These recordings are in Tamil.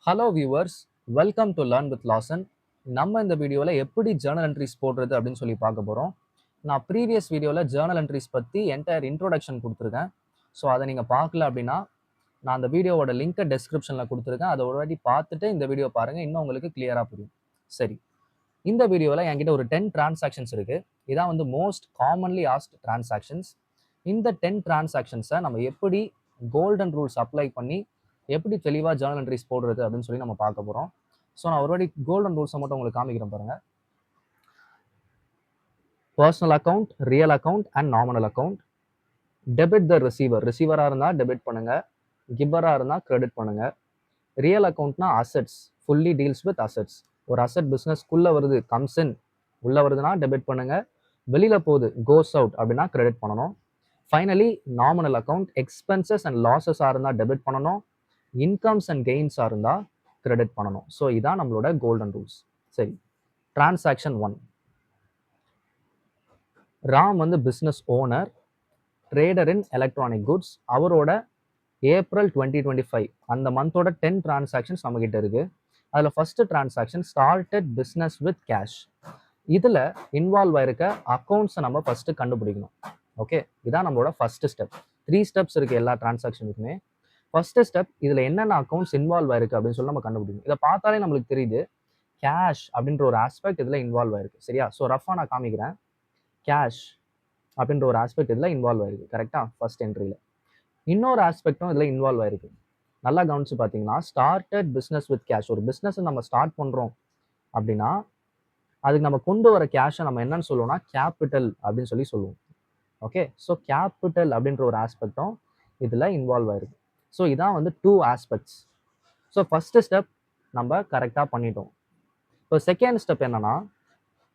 Hello viewers, welcome to learn with Lawson. நம்ம இந்த வீடியோவில் எப்படி ஜேர்னல் என்ட்ரிஸ் போடுறது அப்படின்னு சொல்லி பார்க்க போகிறோம். நான் ப்ரீவியஸ் வீடியோவில் ஜேர்னல் என்ட்ரிஸ் பற்றி என்டையர் இன்ட்ரோடக்ஷன் கொடுத்துருக்கேன். ஸோ அதை நீங்கள் பார்க்கல அப்படின்னா நான் அந்த வீடியோவோட லிங்கை டெஸ்கிரிப்ஷனில் கொடுத்துருக்கேன். அதை ஒரு வாட்டி பார்த்துட்டு இந்த வீடியோ பாருங்கள், இன்னும் உங்களுக்கு கிளியராக புரியும். சரி, இந்த வீடியோவில் என்கிட்ட ஒரு 10 டிரான்சாக்ஷன்ஸ் இருக்குது. இதான் வந்து மோஸ்ட் காமன்லி ஆஸ்ட் டிரான்சாக்ஷன்ஸ். இந்த 10 டிரான்சாக்ஷன்ஸை நம்ம எப்படி கோல்டன் ரூல்ஸ் அப்ளை பண்ணி எப்படி தெளிவாக ஜேர்னல் என்ட்ரிஸ் போடுறது அப்படின்னு சொல்லி நம்ம பார்க்க போகிறோம். ஸோ நான் ஒரு வாட்டி கோல்டன் ரூல்ஸை மட்டும் உங்களுக்கு காமிக்கிறேன் பாருங்கள். Personal account, real account and nominal account. Debit the receiver, ரிசீவராக இருந்தால் டெபிட் பண்ணுங்கள், கிப்பராக இருந்தால் கிரெடிட் பண்ணுங்கள். ரியல் அக்கௌண்ட்னா assets, fully deals with assets. ஒரு அசெட் பிஸ்னஸ்க்குள்ளே வருது, கம்ஸ் இன், உள்ளே வருதுன்னா டெபிட் பண்ணுங்கள், வெளியில் போகுது கோஸ் அவுட் அப்படின்னா கிரெடிட் பண்ணணும். Finally nominal account, expenses and லாஸஸாக இருந்தால் டெபிட் பண்ணணும், இன்கம்ஸ் அண்ட் கெயின்ஸாக இருந்தால் கிரெடிட் பண்ணணும். ஸோ இதான் நம்மளோட கோல்டன் ரூல்ஸ். சரி, டிரான்சாக்ஷன் 1. ராம் வந்து பிஸ்னஸ் ஓனர், ட்ரேடர் இன் எலக்ட்ரானிக் குட்ஸ். அவரோட ஏப்ரல் 2025 அந்த மந்தோட 10 டிரான்சாக்ஷன்ஸ் நம்மகிட்ட இருக்கு. அதில் first transaction started business with cash. இதில் இன்வால்வ் ஆயிருக்க அக்கௌண்ட்ஸை நம்ம ஃபர்ஸ்ட் கண்டுபிடிக்கணும். ஓகே, இதான் நம்மளோட ஃபர்ஸ்ட் ஸ்டெப். 3 ஸ்டெப்ஸ் இருக்கு எல்லா டிரான்சாக்ஷனுக்குமே. ஃபர்ஸ்ட் ஸ்டெப், இதில் என்னென்ன அக்கௌண்ட்ஸ் இன்வால்வ் ஆயிருக்கு அப்படின்னு சொல்லி நம்ம கண்டுபிடிக்கணும். இதை பார்த்தாலே நம்மளுக்கு தெரியுது கேஷ் அப்படின்ற ஒரு ஆஸ்பெக்ட் இதில் இன்வால்வ் ஆயிருக்கு. சரியா? ஸோ ரஃபாக நான் காமிக்கிறேன். கேஷ் அப்படின்ற ஒரு ஆஸ்பெக்ட் இதில் இன்வால்வ் ஆயிருக்கு. கரெக்டாக? ஃபர்ஸ்ட் என்ட்ரியில் இன்னொரு ஆஸ்பெக்டும் இதில் இன்வால்வ் ஆயிருக்கு. நல்லா கவனிச்சு பார்த்தீங்கன்னா, ஸ்டார்டட் பிஸ்னஸ் வித் கேஷ். ஒரு பிஸ்னஸ் நம்ம ஸ்டார்ட் பண்ணுறோம் அப்படின்னா அதுக்கு நம்ம கொண்டு வர கேஷை நம்ம என்னன்னு சொல்லுவோம்னா கேபிட்டல் அப்படின்னு சொல்லி சொல்லுவோம். ஓகே, ஸோ கேபிட்டல் அப்படின்ற ஒரு ஆஸ்பெக்டும் இதில் இன்வால்வ் ஆயிருக்கு. ஸோ இதான் வந்து 2 ஆஸ்பெக்ட்ஸ். ஸோ ஃபர்ஸ்ட் ஸ்டெப் நம்ம கரெக்டாக பண்ணிட்டோம். இப்போ செகண்ட் ஸ்டெப் என்னன்னா,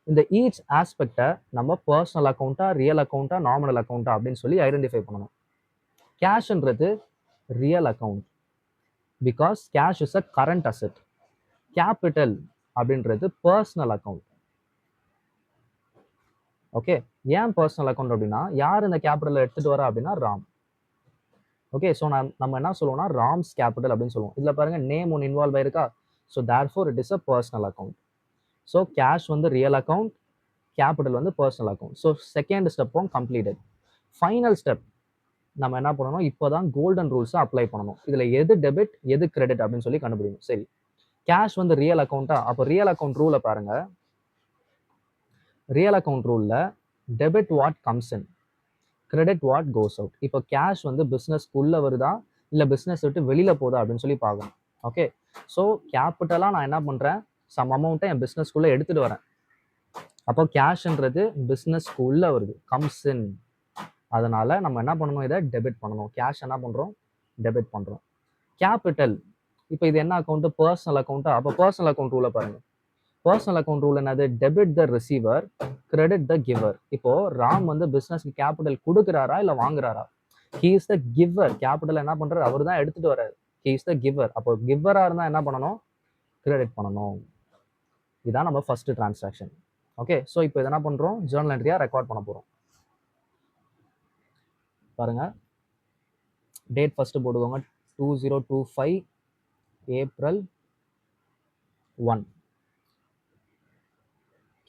இந்த ஈச் ஆஸ்பெக்டை நம்ம பர்சனல் அக்கௌண்ட்டா, ரியல் அக்கௌண்ட்டா, நாமினல் அக்கௌண்ட்டா அப்படின்னு சொல்லி ஐடென்டிஃபை பண்ணணும். கேஷ்ன்றது real account because cash is a current asset. Capital அப்படின்றது பர்சனல் அக்கௌண்ட். ஓகே, ஏன் பர்சனல் அக்கௌண்ட் அப்படின்னா யார் இந்த கேபிட்டல் எடுத்துட்டு வரா அப்படின்னா ராம். ஓகே, ஸோ நம்ம என்ன சொல்லுவோம்னா ராம்ஸ் கேபிட்டல் அப்படின்னு சொல்லுவோம். இதில் பாருங்க நேம் ஒன்று இன்வால்வ் ஆயிருக்கா. So therefore it is a personal account. So cash வந்து ரியல் அக்கௌண்ட், கேபிட்டல் வந்து பர்சனல் அக்கௌண்ட். ஸோ செகண்ட் ஸ்டெப்பும் கம்ப்ளீட்டட். ஃபைனல் ஸ்டெப் நம்ம என்ன பண்ணணும், இப்போ தான் கோல்டன் ரூல்ஸை அப்ளை பண்ணணும். இதில் எது டெபிட் எது கிரெடிட் அப்படின்னு சொல்லி கண்டுபிடிக்கணும். சரி, கேஷ் வந்து ரியல் அக்கௌண்ட்டா, அப்போ ரியல் அக்கௌண்ட் ரூலை பாருங்க. ரியல் அக்கௌண்ட் ரூலில் debit what comes in, credit what goes out. இப்போ கேஷ் வந்து பிஸ்னஸ்க்குள்ளே வருதா இல்லை பிஸ்னஸ் விட்டு வெளியில் போதா அப்படின்னு சொல்லி பார்க்கணும். ஓகே, ஸோ கேபிட்டலாக நான் என்ன பண்ணுறேன், சம் அமௌண்ட்டை என் பிஸ்னஸ்க்குள்ளே எடுத்துகிட்டு வரேன். அப்போ கேஷ்ன்றது பிஸ்னஸ்க்குள்ளே வருது, கம்ஸ் இன். அதனால் நம்ம என்ன பண்ணணும், இதை டெபிட் பண்ணணும். கேஷ் என்ன பண்ணுறோம், டெபிட் பண்ணுறோம். கேபிட்டல், இப்போ இது என்ன அக்கௌண்ட்டு, பர்சனல் அக்கௌண்ட்டா. அப்போ பர்சனல் அக்கௌண்ட் ரூலை பாருங்கள். பர்சனல் அக்கௌண்ட் ரூல் என்னது, debit the receiver, credit the giver. இப்போ ராம் வந்து பிசினஸ்க்கு கேபிட்டல் கொடுக்குறாரா இல்லை வாங்குறாரா? He is the giver. Capital என்ன பண்றாரு, அவர் தான் எடுத்துட்டு வர்றாரு. He is the giver. அப்போ கிவரா இருந்தா என்ன பண்ணணும், கிரெடிட் பண்ணணும். இதான் நம்ம ஃபர்ஸ்ட் டிரான்சாக்ஷன். ஓகே, ஸோ இப்போ இதை என்ன பண்றோம், ஜேர்னல் என்ட்ரியா ரெக்கார்ட் பண்ண போறோம். பாருங்க, டேட் ஃபர்ஸ்ட் போட்டுக்கோங்க. 2025 April 1.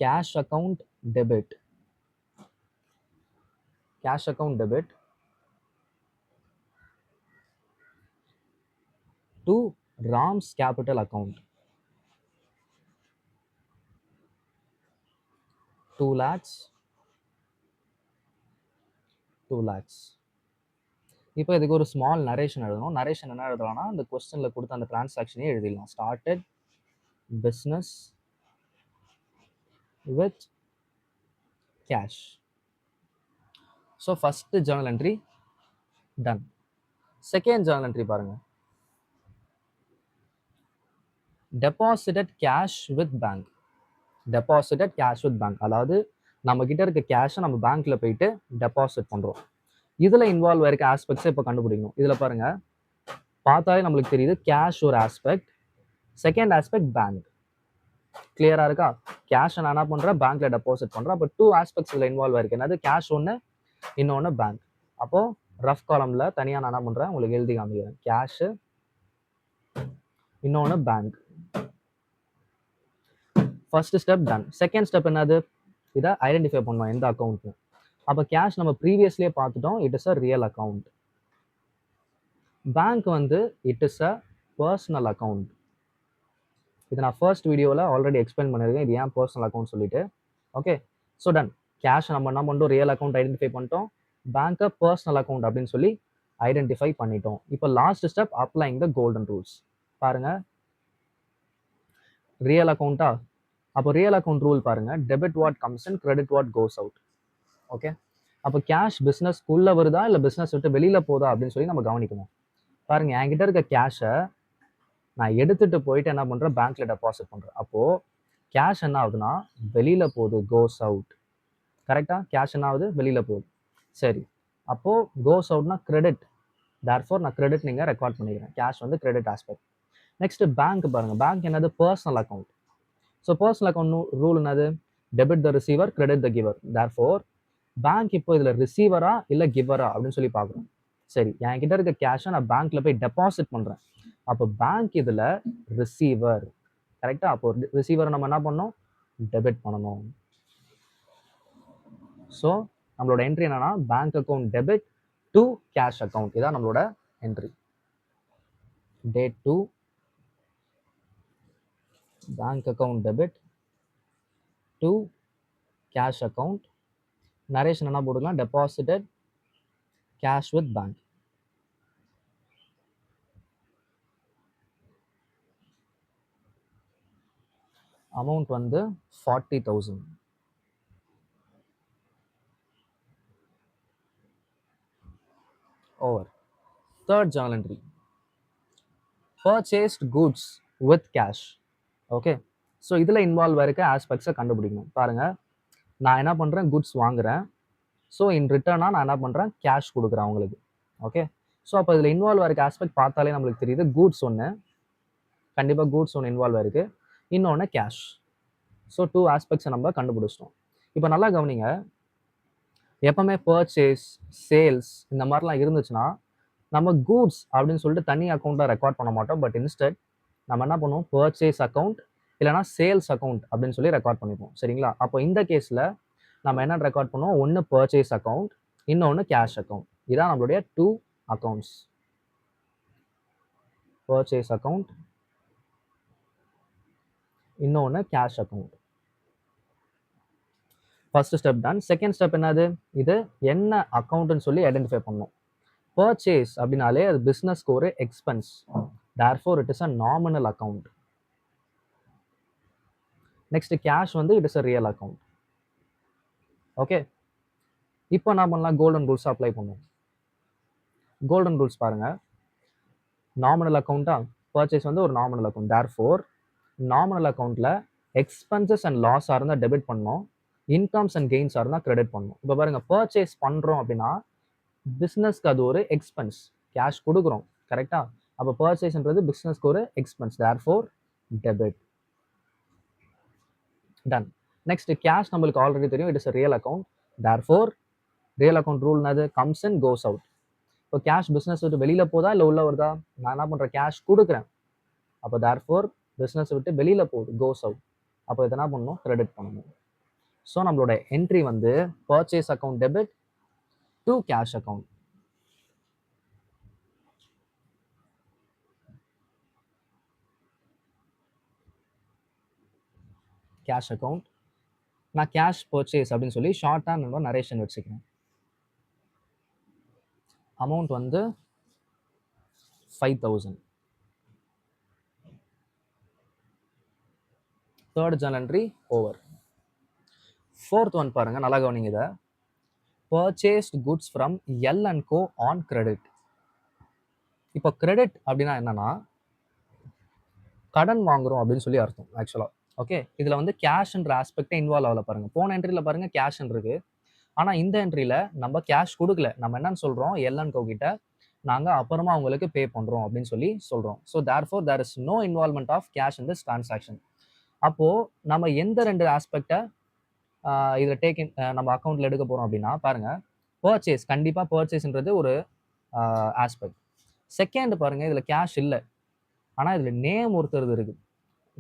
Cash account debit, cash account debit to Ram's capital account 2 lakhs. இப்போ இதுக்கு ஒரு ஸ்மால் நரேஷன் எழுதணும். நரேஷன் என்ன எழுதலாம்னா அந்த கொஸ்டின்ல கொடுத்த அந்த டிரான்சாக்ஷனே எழுதிடலாம். Started business with cash. So first journal entry done. Second journal entry பாருங்க, deposited cash with bank. Deposited cash with bank, அதாவது நம்ம கிட்ட இருக்க கேஷை நம்ம பேங்க்ல போயிட்டு டெபாசிட் பண்றோம். இதுல இன்வால்வ் ஆயிருக்க ஆஸ்பெக்ட்ஸை இப்போ கண்டுபிடிக்கணும். இதுல பாருங்க, பார்த்தாலே நம்மளுக்கு தெரியுது கேஷ் ஒரு ஆஸ்பெக்ட், செகண்ட் ஆஸ்பெக்ட் பேங்க். கிளியரா இருக்கா? கேஷ் நான் என்ன பண்றேன், பேங்க்ல டெபாசிட் பண்றேன். அப்போ 2 ஆஸ்பெக்ட்ஸ் இதுல இன்வால்வ் ஆயிருக்கு. என்னது, கேஷ் ஒன்று, இன்னொன்று பேங்க். அப்போ ரஃப் காலம்ல தனியா நான் என்ன பண்றேன் உங்களுக்கு எழுதி காமிக்கிறேன். கேஷ் இன்னொன்று bank. First step done. Second step என்னது? இதை ஐடென்டிஃபை பண்ணோம் எந்த அக்கௌண்ட்னு. அப்போ கேஷ் நம்ம ப்ரீவியஸ்லேயே பார்த்துட்டோம், it is a real account. Bank வந்து it is a personal account. இதை நான் ஃபர்ஸ்ட் வீடியோவில் ஆல்ரெடி எக்ஸ்பிளைன் பண்ணியிருக்கேன், இது ஏன் பர்சனல் அக்கௌண்ட் சொல்லிட்டு. Okay, so done. கேஷ் நம்ம என்ன பண்ணிட்டோம், ரியல் அக்கௌண்ட் ஐடென்டிஃபை பண்ணிட்டோம், பேங்க்கை பர்சனல் அக்கௌண்ட் அப்படின்னு சொல்லி ஐடென்டிஃபை பண்ணிட்டோம். இப்போ last step applying the golden rules. பாருங்க, ரியல் அக்கௌண்ட்டா? அப்போ ரியல் அக்கௌண்ட் ரூல் பாருங்க, debit what comes in, credit what goes out. Okay, அப்போ கேஷ் பிஸ்னஸ்க்குள்ள வருதா இல்லை பிஸ்னஸ் விட்டு வெளியில போதா அப்படின்னு சொல்லி நம்ம கவனிக்கணும். பாருங்க, என்கிட்ட இருக்க கேஷை நான் எடுத்துட்டு போயிட்டு என்ன பண்றேன், பேங்க்ல டெபாசிட் பண்றேன். அப்போ கேஷ் என்ன ஆகுதுன்னா வெளியில போகுது, கோஸ் அவுட். கரெக்டா? கேஷ் என்ன ஆகுது, வெளியில போகுது. சரி, அப்போ கோஸ் அவுட்னா கிரெடிட். தேர்ஃபோர் நான் கிரெடிட் நீங்க ரெக்கார்ட் பண்ணிக்கிறேன். கேஷ் வந்து கிரெடிட் ஆஸ்பெக்ட். நெக்ஸ்ட் பேங்க் பாருங்க, பேங்க் என்னது, personal account. So personal account rule என்னது, debit the receiver, credit the giver. Therefore bank இப்போ இதுல ரிசீவரா இல்ல கிவரா அப்படின்னு சொல்லி பார்க்குறோம். சரி, என்கிட்ட இருக்க கேஷை நான் பேங்க்ல போய் டெபாசிட் பண்றேன். அப்போ பேங்க் இதுல ரிசீவர். கரெக்டா? அப்போ ரிசீவரை நம்ம என்ன பண்ணணும், டெபிட் பண்ணணும். ஸோ நம்மளோட என்ட்ரி என்னன்னா, bank account debit to cash account. இதான் நம்மளோட entry. Day 2 bank account debit to cash account. Narration என்ன போட்டுக்கலாம், deposited cash with bank. Amount வந்து 40,000. Over. Third journal entry, purchased goods with cash. Okay, so இதில் இன்வால்வ் இருக்க ஆஸ்பெக்ட்ஸை கண்டுபிடிக்கணும். பாருங்க, நான் என்ன பண்ணுறேன், குட்ஸ் வாங்குறேன். ஸோ இன் ரிட்டர்னாக நான் என்ன பண்ணுறேன், கேஷ் கொடுக்குறேன் அவங்களுக்கு. ஓகே, ஸோ அப்போ இதில் இன்வால்வ் இருக்க ஆஸ்பெக்ட் பார்த்தாலே நம்மளுக்கு தெரியுது, கூட்ஸ் ஒன்று, கண்டிப்பாக கூட்ஸ் ஒன்று இன்வால்வ் ஆயிருக்கு, இன்னொன்று கேஷ். ஸோ 2 ஆஸ்பெக்ட்ஸை நம்ம கண்டுபிடிச்சிட்டோம். இப்போ நல்லா கவனிங்க, எப்பவுமே பர்ச்சேஸ், சேல்ஸ் இந்த மாதிரிலாம் இருந்துச்சுன்னா நம்ம கூட்ஸ் அப்படின்னு சொல்லிட்டு தனி அக்கௌண்ட்டை ரெக்கார்ட் பண்ண மாட்டோம். பட் இன்ஸ்டெட் நம்ம என்ன பண்ணுவோம், பர்ச்சேஸ் அக்கௌண்ட் இல்லைனா சேல்ஸ் அக்கௌண்ட் அப்படின்னு சொல்லி ரெக்கார்ட் பண்ணிப்போம். சரிங்களா? அப்போ இந்த கேஸில் நம்ம என்ன ரெக்கார்ட் பண்ணுவோம், ஒன்று பர்ச்சேஸ் அக்கௌண்ட், இன்னொன்று கேஷ் அக்கௌண்ட். இதான் நம்மளுடைய 2 அக்கௌண்ட்ஸ், பர்ச்சேஸ் அக்கௌண்ட், இன்னொன்று cash account. First step done. Second step என்னது, இது என்ன அக்கௌண்ட்னு சொல்லி ஐடென்டிஃபை பண்ணணும். பர்ச்சேஸ் அப்படின்னாலே அது பிஸ்னஸ்க்கு ஒரு expense. Therefore it is a nominal account. Next cash வந்து it is a real account. Okay, இப்போ நான் பண்ணலாம், கோல்டன் ரூல்ஸ் அப்ளை பண்ணுவோம். கோல்டன் ரூல்ஸ் பாருங்க, நாமினல் அக்கௌண்ட்டா, பர்ச்சேஸ் வந்து ஒரு நாமினல் அக்கௌண்ட். தேர்ஃபோர் நாமினல் அக்கௌண்ட்ல எக்ஸ்பென்சஸ் அண்ட் லாஸ் இருந்தால் டெபிட் பண்ணணும், இன்கம்ஸ் அண்ட் கெயின்ஸ் இருந்தால் கிரெடிட் பண்ணணும். இப்போ பாருங்க, பர்ச்சேஸ் பண்றோம் அப்படின்னா பிஸ்னஸ்க்கு அது ஒரு எக்ஸ்பென்ஸ், கேஷ் கொடுக்குறோம். கரெக்டா? அப்போ பர்ச்சேஸ்ன்றது பிஸ்னஸ்க்கு ஒரு expense. Therefore debit. Done. Next cash நம்மளுக்கு ஆல்ரெடி தெரியும், it is a real account. Therefore real account rule என்னது, கம்ஸ் இன் கோஸ் அவுட். இப்போ கேஷ் பிஸ்னஸ் விட்டு வெளியில போதா இல்லை உள்ள வருதா, நான் என்ன பண்றேன், கேஷ் கொடுக்குறேன். அப்போ தேர்ஃபோர் பிஸ்னஸ் விட்டு வெளியில போகுது, கோஸ் அவுட். அப்போ இதை என்ன பண்ணணும், கிரெடிட் பண்ணணும். ஸோ நம்மளோட என்ட்ரி வந்து purchase account debit to cash account. Cash account, நான் கேஷ் பர்ச்சேஸ் அப்படின்னு சொல்லி ஷார்ட்டாக நம்ம நரேஷன் வச்சுக்கிறேன். அமௌண்ட் வந்து 5,000. Third journal entry over. Fourth one பாருங்க, நல்லா கவனிங்க இதை, purchased goods from L and co on credit. இப்போ கிரெடிட் அப்படின்னா என்னன்னா, கடன் வாங்குறோம் அப்படின்னு சொல்லி அர்த்தம் ஆக்சுவலா. ஓகே, இதுல வந்து கேஷ்ன்ற ஆஸ்பெக்டே இன்வால்வ் ஆகல. பாருங்க, போன என்ட்ரியில பாருங்க கேஷ் இருக்கு, ஆனா இந்த என்ட்ரியில நம்ம கேஷ் கொடுக்கல. நம்ம என்னன்னு சொல்றோம், எல் அண்ட் கோ கிட்ட நாங்க அப்புறமா உங்களுக்கு பே பண்றோம் அப்படின்னு சொல்லி சொல்றோம். So therefore there is no involvement of cash in this transaction. அப்போ நம்ம எந்த 2 ஆஸ்பெக்டை இதில் நம்ம அக்கௌண்ட்ல எடுக்க போறோம் அப்படின்னா, பாருங்க, பர்ச்சேஸ், கண்டிப்பா பர்ச்சேஸ்ன்றது ஒரு ஆஸ்பெக்ட். செகண்ட் பாருங்க, இதுல கேஷ் இல்லை. ஆனால் இதில் நேம் ஒருத்தர் இருக்குது,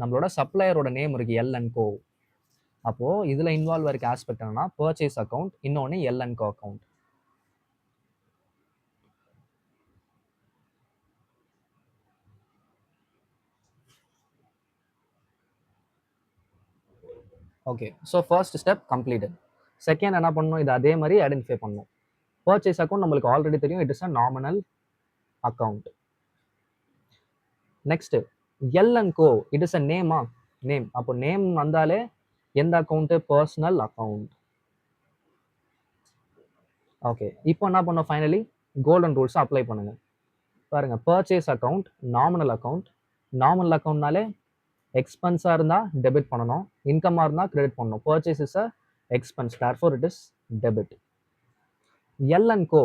நம்மளோட சப்ளையரோட நேம் இருக்குது எல் அண்ட் கோ. அப்போது இதில் இன்வால்வ் இருக்க ஆஸ்பெக்ட் என்னன்னா பர்ச்சேஸ் அக்கௌண்ட், இன்னொன்று L and Co account. Okay, so first step completed. Second என்ன பண்ணணும், இது அதே மாதிரி ஐடென்டிஃபை பண்ணணும். பர்ச்சேஸ் அக்கௌண்ட் நம்மளுக்கு ஆல்ரெடி தெரியும், it is a nominal account. Next L and Co, it is a நேமா, நேம். அப்போ நேம் வந்தாலே எந்த அக்கௌண்ட்டு, பர்சனல் அக்கௌண்ட். ஓகே, இப்போ என்ன பண்ணோம், ஃபைனலி கோல்டன் ரூல்ஸ் அப்ளை பண்ணுங்க. பாருங்க, purchase account nominal account. Nominal அக்கௌண்ட்னாலே எக்ஸ்பென்ஸாக இருந்தால் டெபிட் பண்ணணும், இன்கமாக இருந்தால் கிரெடிட் பண்ணணும். Purchase is a expense, therefore it is debit. L and Co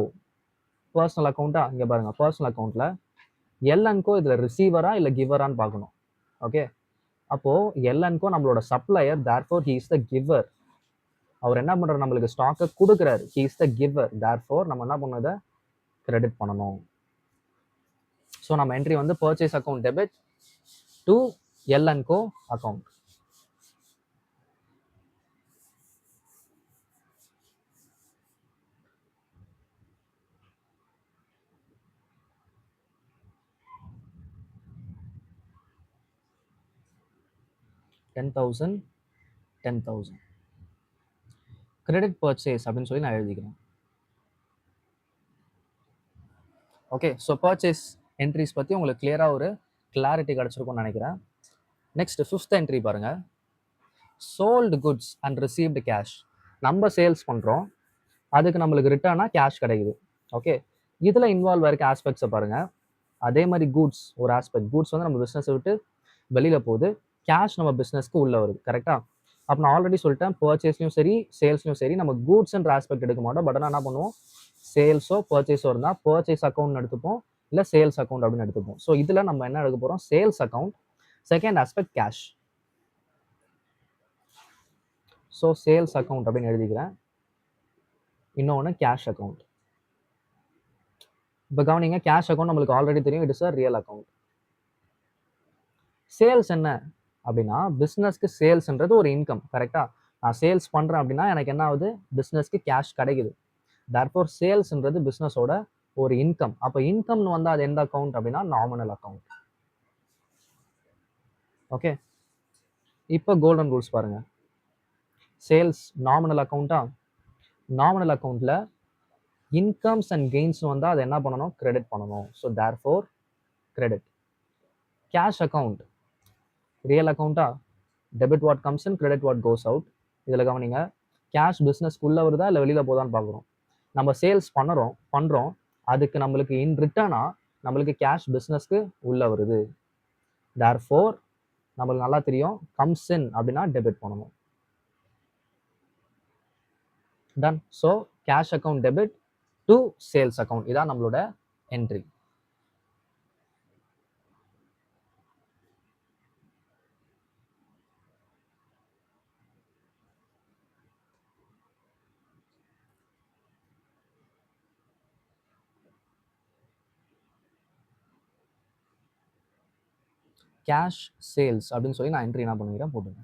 personal அக்கௌண்ட்டா, இங்கே பாருங்க, பர்சனல் அக்கௌண்ட்டில் எல் அண்ட் கோ இதில் ரிசீவரா இல்லை கிவரான்னு பார்க்கணும். ஓகே, அப்போது எல் அண்ட் கோ நம்மளோட supplier, therefore he is the giver. அவர் என்ன பண்ணுறாரு, நம்மளுக்கு ஸ்டாக்கை கொடுக்குறாரு, he is the giver, therefore நம்ம என்ன பண்ணதை கிரெடிட் பண்ணணும். ஸோ நம்ம என்ட்ரி வந்து purchase account debit to L and Co account. $10,000 $10,000 credit purchase அப்படின்னு சொல்லி நான் எழுதிக்கிறேன். ஓகே, ஸோ பர்ச்சேஸ் என்ட்ரிஸ் பற்றி உங்களுக்கு கிளியராக ஒரு கிளாரிட்டி கிடச்சிருக்கும்னு நினைக்கிறேன். நெக்ஸ்ட் ஃபிஃப்த் என்ட்ரி பாருங்க, sold goods and received cash. நம்ம சேல்ஸ் பண்ணுறோம், அதுக்கு நம்மளுக்கு ரிட்டர்னாக கேஷ் கிடைக்குது. ஓகே, இதில் இன்வால்வ் இருக்க ஆஸ்பெக்ட்ஸை பாருங்கள். அதே மாதிரி கூட்ஸ் ஒரு ஆஸ்பெக்ட், கூட்ஸ் வந்து நம்ம பிஸ்னஸை விட்டு வெளியில் போகுது, கேஷ் நம்ம பிஸ்னஸ்க்கு உள்ளே வருது. கரெக்டாக? அப்போ நான் ஆல்ரெடி சொல்லிட்டேன், பர்ச்சேஸ்லையும் சரி சேல்ஸ்லையும் சரி நம்ம கூட்ஸ்ன்ற ஆஸ்பெக்ட் எடுக்க மாட்டோம். பட் ஆனால் என்ன பண்ணுவோம், சேல்ஸோ பர்ச்சேஸோ இருந்தால் பர்ச்சேஸ் அக்கௌண்ட் எடுத்துப்போம், இல்லை சேல்ஸ் அக்கௌண்ட் அப்படின்னு எடுத்துப்போம். ஸோ இதில் நம்ம என்ன எடுக்க போகிறோம், sales account. Second aspect cash. So sales account அப்படின்னு எழுதிக்கிறேன், இன்னொன்று கேஷ் அக்கௌண்ட். இப்போ கவனிங்க, கேஷ் அக்கௌண்ட் நம்மளுக்கு ஆல்ரெடி தெரியும், it is a real account. Sales என்ன அப்படின்னா, பிஸ்னஸ்க்கு சேல்ஸ்ன்றது ஒரு இன்கம். கரெக்டாக? நான் சேல்ஸ் பண்ணுறேன் அப்படின்னா எனக்கு என்ன ஆகுது, பிஸ்னஸ்க்கு கேஷ் கிடைக்குது. தேர்ஃபோர் சேல்ஸ்ன்றது பிஸ்னஸோட ஒரு இன்கம். அப்போ இன்கம்னு வந்தால் அது எந்த அக்கௌண்ட் அப்படின்னா நாமினல் அக்கௌண்ட். ஓகே, இப்போ கோல்டன் ரூல்ஸ் பாருங்க. சேல்ஸ் நாமினல் அக்கௌண்ட்டா, நாமினல் அக்கௌண்ட்டில் இன்கம்ஸ் அண்ட் கெயின்ஸ் வந்தால் அதை என்ன பண்ணணும், கிரெடிட் பண்ணணும். So therefore credit. Cash account real அக்கௌண்ட்டா, debit what comes in, credit what goes out. இதில் கவனிங்க, கேஷ் பிஸ்னஸ்க்குள்ளே வருதா இல்லை வெளியில் போதான்னு பார்க்குறோம். நம்ம சேல்ஸ் பண்ணுறோம், அதுக்கு நம்மளுக்கு இன் ரிட்டர்னாக நம்மளுக்கு கேஷ் பிஸ்னஸ்க்கு உள்ளே வருது. தேர்ஃபோர் நம்மளுக்கு நல்லா தெரியும், கம்ஸ் இன் அப்படின்னா டெபிட் பண்ணணும். Done. So cash account debit to sales account, இதான் நம்மளோட என்ட்ரி. கேஷ் சேல்ஸ் அப்படின்னு சொல்லி நான் என்ட்ரி என்ன பண்ணிக்கிறேன், போட்டுங்க.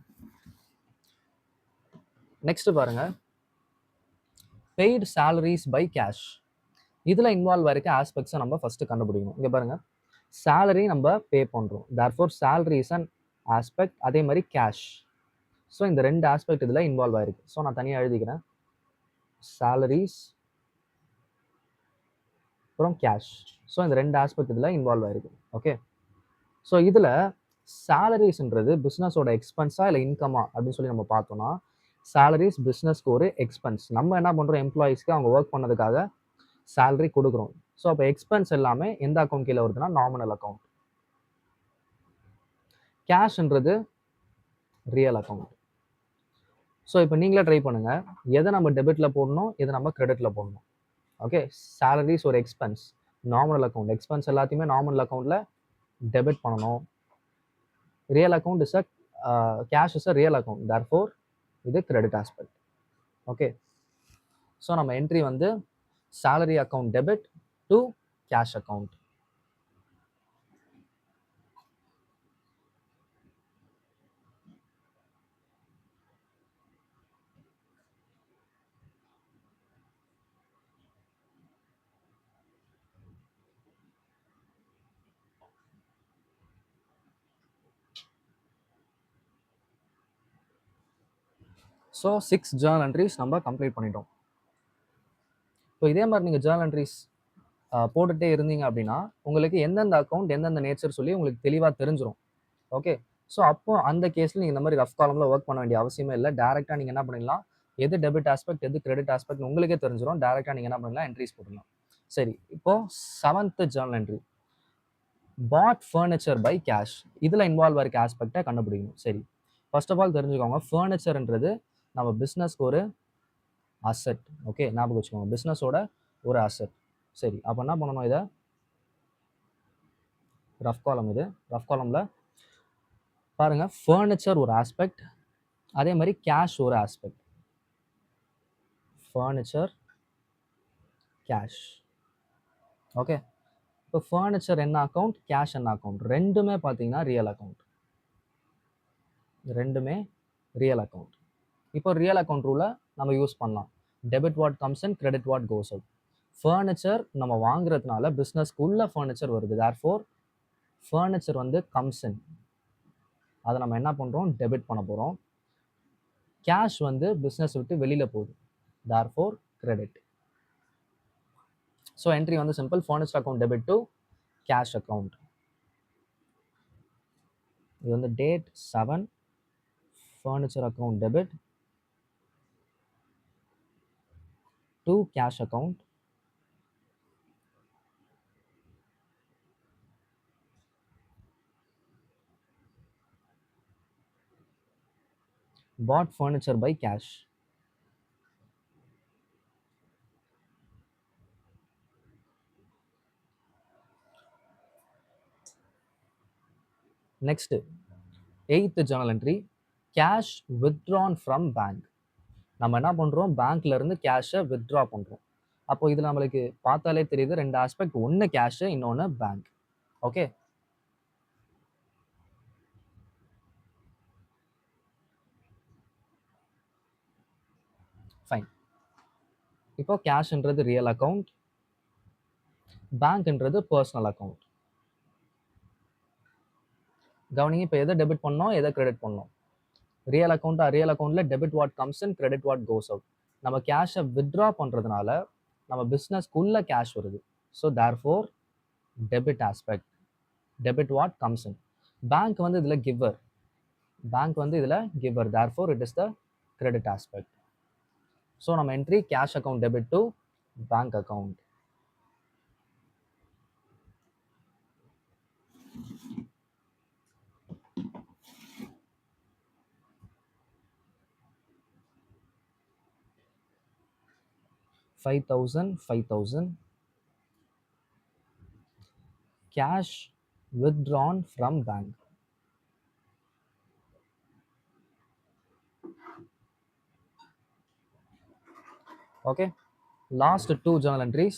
நெக்ஸ்ட் பாருங்க, பெய்டு சேலரிஸ் பை கேஷ். இதில் இன்வால்வ் ஆயிருக்க ஆஸ்பெக்ட்ஸை நம்ம ஃபர்ஸ்ட் கண்டுபிடிக்கணும். இங்கே பாருங்க, சேலரி நம்ம பே பண்ணுறோம், therefore salary is an aspect. அதே மாதிரி கேஷ். ஸோ இந்த ரெண்டு ஆஸ்பெக்ட் இதில் இன்வால்வ் ஆயிருக்கு. ஸோ நான் தனியாக எழுதிக்கிறேன், சேலரிஸ் அப்புறம் கேஷ். ஸோ இந்த ரெண்டு ஆஸ்பெக்ட் இதில் இன்வால்வ் ஆயிருக்கு. ஓகே, ஸோ இதில் சேலரிஸ்ன்றது பிஸ்னஸோட எக்ஸ்பென்ஸா இல்லை இன்கமா அப்படின்னு சொல்லி நம்ம பார்த்தோம்னா, சேலரிஸ் பிஸ்னஸ்க்கு ஒரு எக்ஸ்பென்ஸ். நம்ம என்ன பண்ணுறோம், எம்ப்ளாயீஸ்க்கு அவங்க ஒர்க் பண்ணதுக்காக சேலரி கொடுக்குறோம். ஸோ அப்போ எக்ஸ்பென்ஸ் எல்லாமே எந்த அக்கௌண்ட் கீழே வருதுன்னா நாமினல் அக்கௌண்ட். கேஷ்ன்றது ரியல் அக்கௌண்ட். ஸோ இப்போ நீங்களே ட்ரை பண்ணுங்க, எதை நம்ம டெபிட்டில் போடணும், எதை நம்ம கிரெடிட்டில் போடணும். ஓகே, சேலரிஸ் ஒரு எக்ஸ்பென்ஸ், நாமினல் அக்கௌண்ட். எக்ஸ்பென்ஸ் எல்லாத்தையுமே நாமினல் அக்கௌண்ட்டில் டெபிட் பண்ணணும். Real account is a cash is a real account, therefore இது கிரெடிட் ஆஸ்பெக்ட். ஓகே, ஸோ நம்ம என்ட்ரி வந்து salary account debit to cash account. So 6 Journal entries நம்ம கம்ப்ளீட் பண்ணிட்டோம். ஸோ இதே மாதிரி நீங்கள் ஜேர்னல் என்ட்ரிஸ் போட்டுகிட்டே இருந்தீங்க அப்படின்னா உங்களுக்கு எந்தெந்த அக்கௌண்ட் எந்தெந்த நேச்சர் சொல்லி உங்களுக்கு தெளிவாக தெரிஞ்சிடும். ஓகே, ஸோ அப்போ அந்த கேஸில் நீங்கள் இந்த மாதிரி ரஃப் காலமில் ஒர்க் பண்ண வேண்டிய அவசியமே இல்லை. டேரெக்டாக நீங்கள் என்ன பண்ணிடலாம், எது டெபிட் ஆஸ்பெக்ட் எது கிரெடிட் ஆஸ்பெக்ட் உங்களுக்கே தெரிஞ்சிடும். டேரெக்டாக நீங்கள் என்ன பண்ணலாம், என்ட்ரிஸ் போட்டுடலாம். சரி, இப்போ 7th journal entry bought furniture by cash. இதில் இன்வால்வ் இருக்க ஆஸ்பெக்டை கண்டுபிடிக்கணும். சரி, ஃபர்ஸ்ட் ஆஃப் ஆல் தெரிஞ்சுக்கோங்க, ஃபர்னிச்சர்ன்றது நம்ம பிஸ்னஸ்க்கு ஒரு அசெட். ஓகே, ஞாபகம் வச்சுக்கோங்க, பிஸ்னஸோட ஒரு அசெட். சரி, அப்போ என்ன பண்ணணும், இதை ரஃப் காலம், இது ரஃப் காலமில் பாருங்க, ஃபர்னிச்சர் ஒரு ஆஸ்பெக்ட், அதே மாதிரி கேஷ் ஒரு ஆஸ்பெக்ட். Furniture, cash. ஓகே, இப்போ ஃபர்னிச்சர் என்ன அக்கௌண்ட், கேஷ் என்ன அக்கௌண்ட், ரெண்டுமே பார்த்தீங்கன்னா ரியல் அக்கௌண்ட். ரெண்டுமே ரியல் அக்கௌண்ட். இப்போ ரியல் அக்கௌண்ட் ரூலை நம்ம யூஸ் பண்ணலாம். Debit what comes in, credit what goes out. Furniture நம்ம வாங்குறதுனால பிஸ்னஸ்க்குள்ள ஃபர்னிச்சர் வருது, தேர்ஃபோர் ஃபர்னிச்சர் வந்து கம்ஸ் இன், அதை நம்ம என்ன பண்ணுறோம், டெபிட் பண்ண போகிறோம். கேஷ் வந்து பிஸ்னஸ் விட்டு வெளியில் போகுது, தேர்ஃபோர் கிரெடிட். ஸோ என்ட்ரி வந்து simple, furniture account debit to cash account. இது வந்து date 7, furniture account debit to cash account. bought furniture by cash. Next, 8th journal entry, cash withdrawn from bank. நம்ம என்ன பண்ணுறோம், பேங்க்ல இருந்து கேஷை வித்ட்ரா பண்ணுறோம். அப்போ இது நம்மளுக்கு பார்த்தாலே தெரியுது, ரெண்டு ஆஸ்பெக்ட், ஒன்று கேஷு, இன்னொன்று பேங்க். Okay, fine. இப்போ கேஷ்ன்றது ரியல் அக்கௌண்ட், பேங்க்ன்றது பர்சனல் அக்கௌண்ட். கவனிங்க, இப்போ எதை டெபிட் பண்ணோம், எதை கிரெடிட் பண்ணோம். ரியல் அக்கௌண்ட்டா, ரியல் அக்கௌண்ட்டில் debit what comes in, credit what goes out. நம்ம கேஷை வித்ட்ரா பண்ணுறதுனால நம்ம பிஸ்னஸ்க்குள்ள கேஷ் வருது. So therefore debit aspect, debit what comes in. Bank வந்து இதில் கிவர், பேங்க் வந்து இதில் giver, therefore it is the credit aspect. So நம்ம entry cash account debit to bank account. $5,000 cash withdrawn from bank. Okay, last 2 journal entries,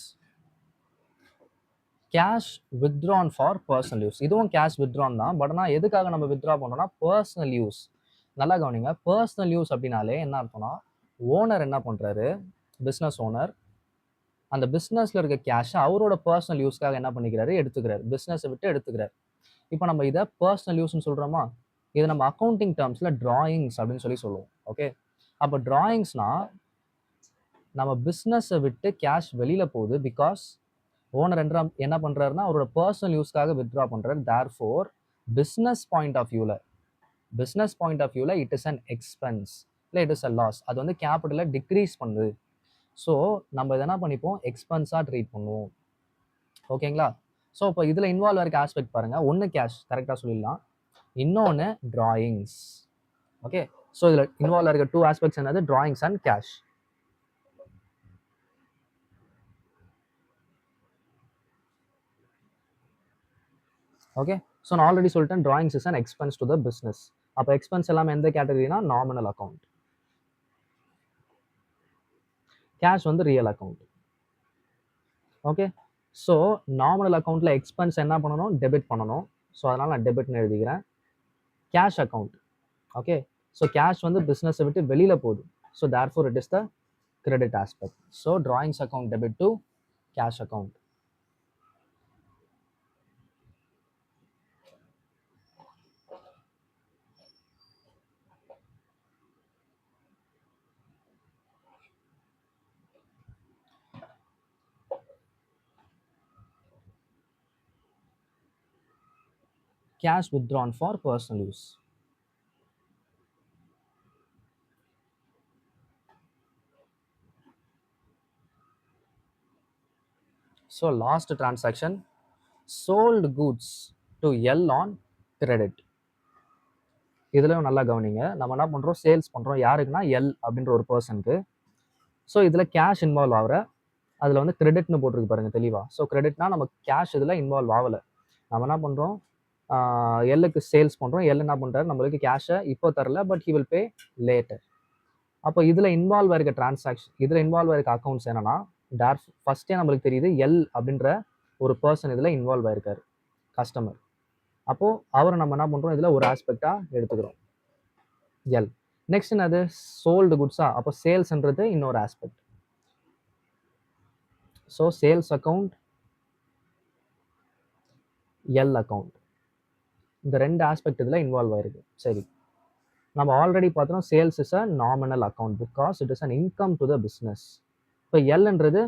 cash withdrawn for personal use. இதுவும் கேஷ் withdrawn தான், பட் ஆனால் எதுக்காக நம்ம வித்ட்ரா பண்ணுறோம்னா பர்சனல் யூஸ். நல்லா கவனிங்க, பர்சனல் யூஸ் அப்படின்னாலே என்ன அர்த்தம்னா, ஓனர் என்ன பண்ணுறாரு, பிஸ்னஸ் ஓனர் அந்த பிஸ்னஸில் இருக்க கேஷை அவரோட பர்சனல் யூஸ்க்காக என்ன பண்ணிக்கிறாரு, எடுத்துக்கிறாரு, பிஸ்னஸை விட்டு எடுத்துக்கிறாரு. இப்போ நம்ம இதை பர்சனல் யூஸ்ன்னு சொல்கிறோமா, இது நம்ம அக்கௌண்டிங் டேர்ம்ஸில் டிராயிங்ஸ் அப்படின்னு சொல்லி சொல்லுவோம். ஓகே, அப்போ டிராயிங்ஸ்னா நம்ம பிஸ்னஸை விட்டு கேஷ் வெளியில் போகுது, பிகாஸ் ஓனர் என்ன பண்ணுறாருன்னா அவரோட பர்சனல் யூஸ்க்காக வித்ட்ரா பண்ணுறாரு. தேர்ஃபோர் பிஸ்னஸ் பாயிண்ட் ஆஃப் வியூவில் இட் இஸ் அன் எக்ஸ்பென்ஸ், இல்லை இட் இஸ் அ லாஸ். அது வந்து கேபிட்டலை டிக்ரீஸ் பண்ணுது. ஸோ நம்ம இதை என்ன பண்ணிப்போம், எக்ஸ்பென்ஸாக ட்ரீட் பண்ணுவோம். ஓகேங்களா? ஸோ இப்போ இதில் இன்வால்வ் இருக்க ஆஸ்பெக்ட் பாருங்கள், ஒன்று கேஷ் கரெக்டாக சொல்லிடலாம், இன்னொன்று டிராயிங்ஸ். ஓகே, ஸோ இதில் இன்வால்வ் இருக்க 2 ஆஸ்பெக்ட்ஸ் என்னது, drawings and cash. Okay, so நான் ஆல்ரெடி சொல்லிட்டேன், drawings is an expense to the business. அப்போ எக்ஸ்பென்ஸ் எல்லாமே எந்த கேட்டகரினா, நாமினல் அக்கௌண்ட். கேஷ் வந்து real account. Okay, so nominal அக்கௌண்ட்டில் எக்ஸ்பென்ஸ் என்ன பண்ணணும், டெபிட் பண்ணணும். ஸோ அதனால் நான் டெபிட்னு எழுதிக்கிறேன். Cash account. Okay, so cash வந்து பிஸ்னஸை விட்டு வெளியில் போகுது. So therefore it is the credit aspect. So drawings account debit to cash account. cash withdrawn for personal use. So last transaction, sold goods to L on credit. இதுலயும் நல்லா கவனிங்க. நம்ம என்ன பண்றோம், சேல்ஸ் பண்றோம் யாருக்குன்னா எல் அப்படின்ற ஒரு பர்சனுக்கு. ஸோ இதுல கேஷ் இன்வால்வ் ஆகிற, அதுல வந்து கிரெடிட்னு போட்டிருக்கு பாருங்க தெளிவா. ஸோ கிரெடிட்னா நம்ம கேஷ் இதுல இன்வால்வ் ஆகல. நம்ம என்ன பண்றோம், எல்லுக்கு சேல்ஸ் பண்றோம். எல் என்ன பண்றாரு, நம்மளுக்கு கேஷை இப்போ தரல, but he will pay later. அப்போ இதுல இன்வால்வ் ஆயிருக்க டிரான்சாக்ஷன், இதுல இன்வால்வ் ஆயிருக்க அக்கௌண்ட்ஸ் என்னன்னா, ஃபர்ஸ்டே நம்மளுக்கு தெரியுது எல் அப்படின்ற ஒரு பர்சன் இதுல இன்வால்வ் ஆயிருக்காரு, கஸ்டமர். அப்போ அவரை நம்ம என்ன பண்றோம், இதுல ஒரு ஆஸ்பெக்டா எடுத்துக்கிறோம் எல். நெக்ஸ்ட் என்னது, சோல்டு குட்ஸா, அப்போ சேல்ஸ்ன்றது இன்னொரு aspect. So sales account, L account, இந்த ரெண்டு ஆஸ்பெக்ட் இதில் இன்வால்வ் ஆயிருக்கு. சரி, நம்ம ஆல்ரெடி பார்த்தோம் sales is a nominal account because it is an income to the business. இப்போ எல்ன்றது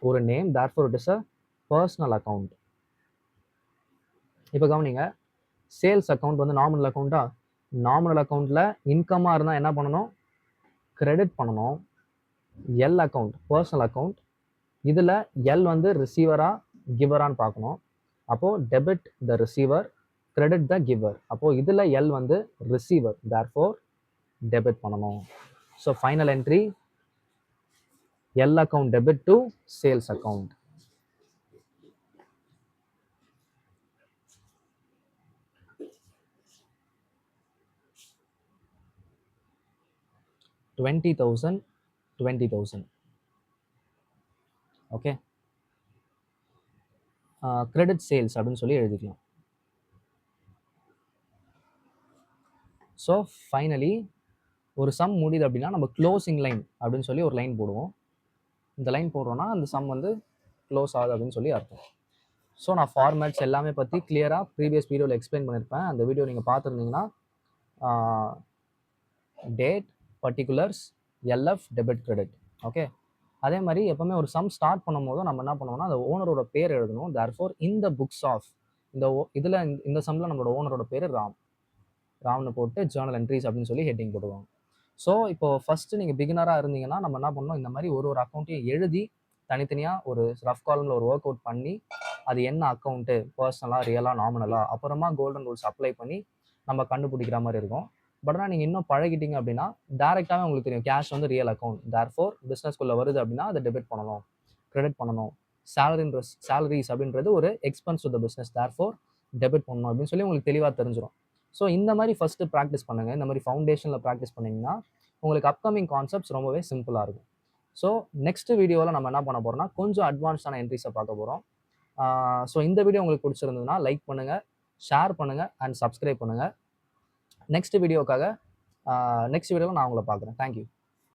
ஒரு name, therefore it is a personal account. இப்போ கவனிங்க, சேல்ஸ் அக்கௌண்ட் வந்து நாமினல் அக்கௌண்ட்டா, நாமினல் அக்கௌண்ட்டில் இன்கமாக இருந்தால் என்ன பண்ணணும், கிரெடிட் பண்ணணும். எல் அக்கௌண்ட் பர்சனல் அக்கௌண்ட், இதில் எல் வந்து ரிசீவரா கிவரான்னு பார்க்கணும். அப்போது debit the receiver, credit the giver. அப்போது இதில் எல் வந்து ரிசீவர், தேர்ஃபோர் டெபிட் பண்ணணும். So final entry, L account debit to sales account. $20,000 okay. Credit sales அப்படின்னு சொல்லி எழுதிக்கலாம். ஸோ ஃபைனலி ஒரு சம் முடியுது அப்படின்னா நம்ம க்ளோசிங் லைன் அப்படின்னு சொல்லி ஒரு லைன் போடுவோம். இந்த லைன் போடுறோன்னா அந்த சம் வந்து க்ளோஸ் ஆகுது அப்படின்னு சொல்லி அர்த்தம். ஸோ நான் ஃபார்மேட்ஸ் எல்லாமே பற்றி கிளியராக ப்ரீவியஸ் வீடியோவில் எக்ஸ்பிளைன் பண்ணியிருப்பேன். அந்த வீடியோ நீங்கள் பார்த்துருந்தீங்கன்னா date, particulars, LF, debit, credit. Okay. அதே மாதிரி எப்பவுமே ஒரு சம் ஸ்டார்ட் பண்ணும் போதும் நம்ம என்ன பண்ணுவோம்னா அந்த ஓனரோட பேர் எழுதணும். தேர்ஃபோர் இந்த புக்ஸ் ஆஃப், இதில் இந்த சம்மில் நம்மளோட ஓனரோட பேர் ராம்னு போட்டு ஜேர்னல் என்ட்ரிஸ் அப்படின்னு சொல்லி ஹெட்டிங் போடுவாங்க. ஸோ இப்போ ஃபஸ்ட்டு நீங்கள் பிகினராக இருந்தீங்கன்னா நம்ம என்ன பண்ணணும், இந்த மாதிரி ஒரு அக்கௌண்ட்டையும் எழுதி தனித்தனியாக ஒரு ரஃப் காலமில் ஒரு ஒர்க் அவுட் பண்ணி அது என்ன அக்கௌண்ட்டு, பர்சனலாக, ரியலாக, நாமினலாக, அப்புறமா கோல்டன் ரூல்ஸ் அப்ளை பண்ணி நம்ம கண்டுபிடிக்கிற மாதிரி இருக்கும். பட் ஆனால் நீங்கள் இன்னும் பழகிட்டீங்க அப்படின்னா டேரெக்டாகவே உங்களுக்கு தெரியும் கேஷ் வந்து ரியல் அக்கௌண்ட், தேர்ஃபோர் பிஸ்னஸ்குள்ளே வருது அப்படின்னா அதை டெபிட் பண்ணணும், கிரெடிட் பண்ணணும். சேலரிஸ் அப்படின்றது ஒரு expense to the business, therefore debit பண்ணணும் அப்படின்னு சொல்லி உங்களுக்கு தெளிவாக தெரிஞ்சிடும். ஸோ இந்த மாதிரி ஃபஸ்ட்டு ப்ராக்டிஸ் பண்ணுங்கள். இந்த மாதிரி ஃபவுண்டேஷனில் ப்ராக்டிஸ் பண்ணிங்கன்னா உங்களுக்கு அப்கமிங் கான்செப்ட்ஸ் ரொம்பவே சிம்பிளாக இருக்கும். ஸோ நெக்ஸ்ட் வீடியோவில் நம்ம என்ன பண்ண போகிறோம்னா கொஞ்சம் அட்வான்ஸ்டான என்ட்ரிஸை பார்க்க போகிறோம். ஸோ இந்த வீடியோ உங்களுக்கு பிடிச்சிருந்ததுன்னா லைக் பண்ணுங்கள், ஷேர் பண்ணுங்கள் அண்ட் சப்ஸ்கிரைப் பண்ணுங்கள். நெக்ஸ்ட் வீடியோவில் நான் உங்களை பார்க்குறேன். தேங்க்யூ.